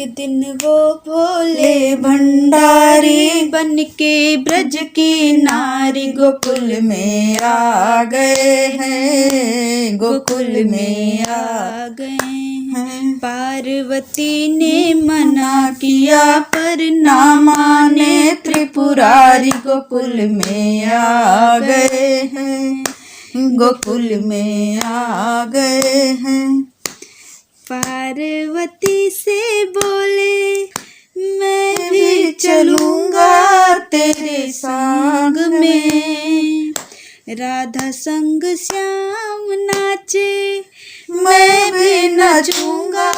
दिन वो भोले भंडारी बन के ब्रज की नारी गोकुल में आ गए हैं, गोकुल में आ गए हैं। पार्वती ने मना किया पर ना माने त्रिपुरारी गोकुल में आ गए हैं, गोकुल में आ गए हैं। पार्वती से बोले मैं भी चलूँगा तेरे संग में। राधा संग श्याम नाचे मैं भी नाचूंगा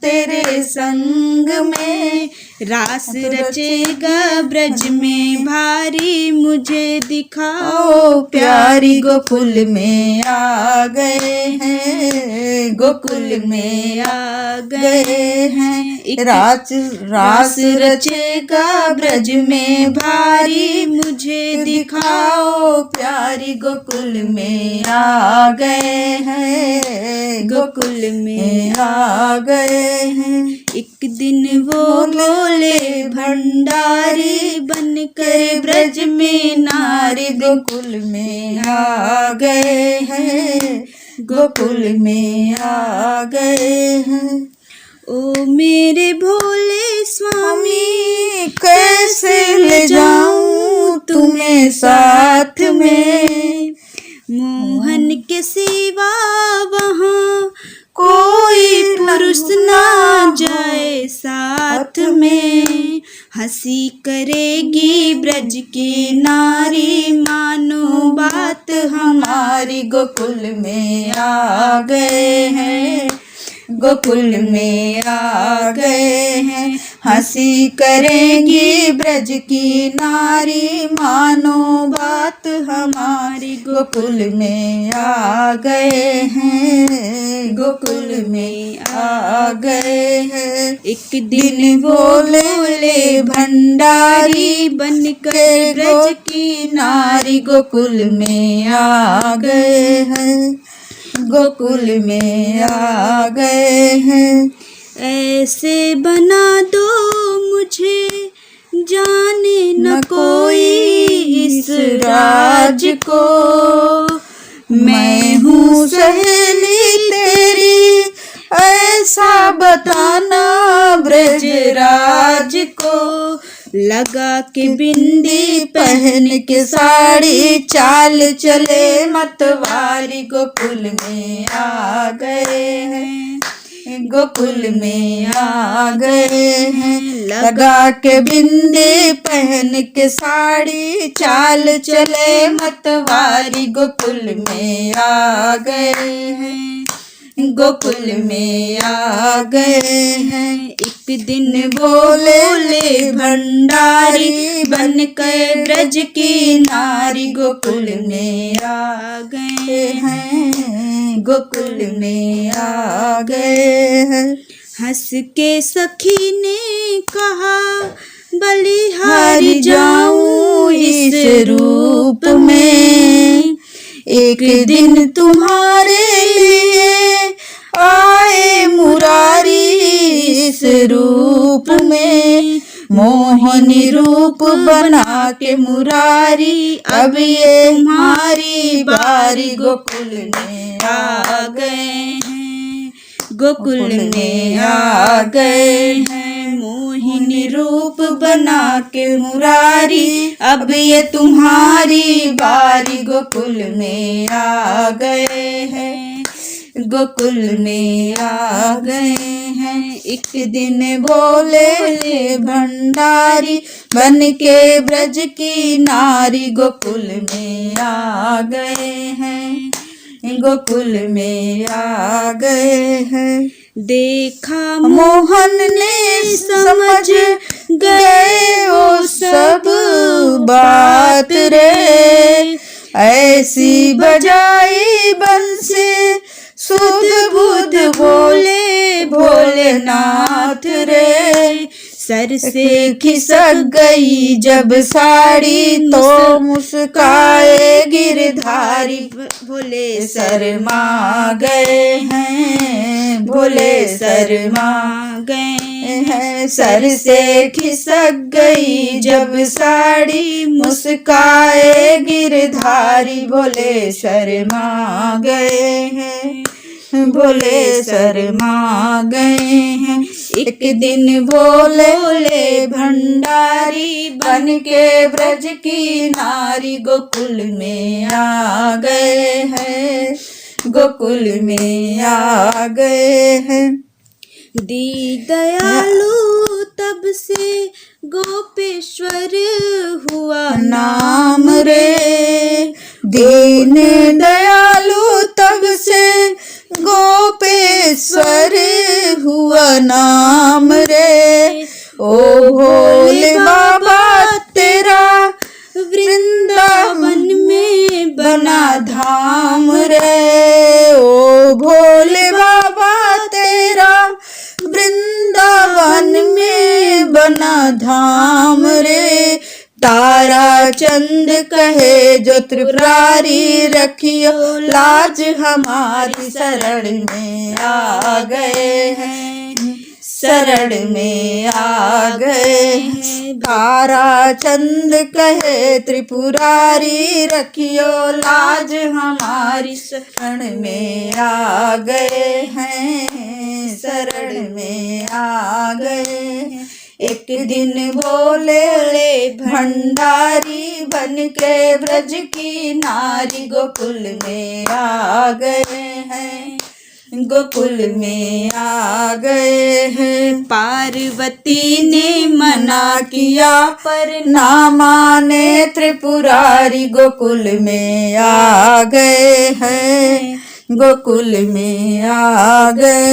तेरे संग में। रास रचेगा ब्रज में भारी मुझे दिखाओ प्यारी गोकुल में आ गए हैं, गोकुल में आ गए हैं। रास रचेगा ब्रज में भारी मुझे दिखाओ प्यारी गोकुल में आ गए हैं, गोकुल में आ गए हैं। एक दिन वो भोले भंडारी बन कर ब्रज में नारी गोकुल में आ गए हैं, गोकुल में आ गए हैं। ओ मेरे भोले स्वामी कैसे ले जाऊं तुम्हें साथ में। मोहन के सिवा वहाँ कोई पुरुष ना जाए साथ में। हंसी करेगी ब्रज की नारी मानो बात हमारी गोकुल में आ गए हैं, गोकुल में आ गए हैं। हंसी करेंगी ब्रज की नारी मानो बात हमारी गोकुल में आ गए हैं, गोकुल में आ गए हैं। एक दिन भोले भंडारी बन कर ब्रज की नारी गोकुल में आ गए हैं, गोकुल में आ गए हैं। ऐसे बना दो मुझे जाने न कोई इस राज को। मैं हूँ सहेली तेरी ऐसा बताना ब्रज राज को। लगा के बिंदी पहन के साड़ी चाल चले मतवारी गोकुल में आ गए हैं, गोकुल में आ गए हैं। लगा के बिंदी पहन के साड़ी चाल चले मतवारी गोकुल में आ गए हैं, गोकुल में आ गए हैं। एक दिन भोले भंडारी बन कर ब्रज की नारी गोकुल में आ गए हैं, गोकुल में आ गए हैं। हंस के सखी ने कहा बलिहारी जाऊं इस रूप में। एक दिन तुम्हारे लिए आए मुरारी इस रूप में। मोहनी रूप बना के मुरारी अब ये तुम्हारी बारी गोकुल में आ गए हैं, गोकुल में आ गए हैं। मोहिनी रूप बना के मुरारी अब ये तुम्हारी बारी गोकुल में आ गए हैं, गोकुल में आ गए हैं। एक दिन भोले भंडारी बन के ब्रज की नारी गोकुल में आ गए हैं, गोकुल में आ गए हैं। देखा मोहन ने समझ गए वो सब बात रे। ऐसी बजाई बंसी सुध बुध भोले भोलेनाथ रे। सर से खिसक गई जब साड़ी तो मुस्काए गिरधारी। भोले शर्मा गए हैं, भोले शर्मा गए हैं। सर से खिसक गई जब साड़ी मुस्काए गिरधारी। भोले शर्मा गए हैं, भोले शर्मा गए हैं। एक दिन भोले भंडारी बन के ब्रज की नारी गोकुल में आ गए हैं, गोकुल में आ गए हैं। दी दयालु तब से गोपेश्वर हुआ नाम रे। दीन दयालु तब से गोपेश्वर हुआ नाम रे। ओ भोले बाबा तेरा वृंदावन में बना धाम रे। ओ भोले बाबा तेरा वृंदावन में बना धाम रे। तारा चंद कहे जो त्रिपुरारी रखियो लाज हमारी। शरण में आ गए हैं, शरण में आ गए हैं। तारा चंद कहे त्रिपुरारी रखियो लाज हमारी। शरण में आ गए हैं, शरण में आ गए हैं। एक दिन भोले भंडारी बन के ब्रज की नारी गोकुल में आ गए हैं, गोकुल में आ गए हैं। पार्वती ने मना किया पर ना माने त्रिपुरारी। गोकुल में आ गए हैं, गोकुल में आ गए।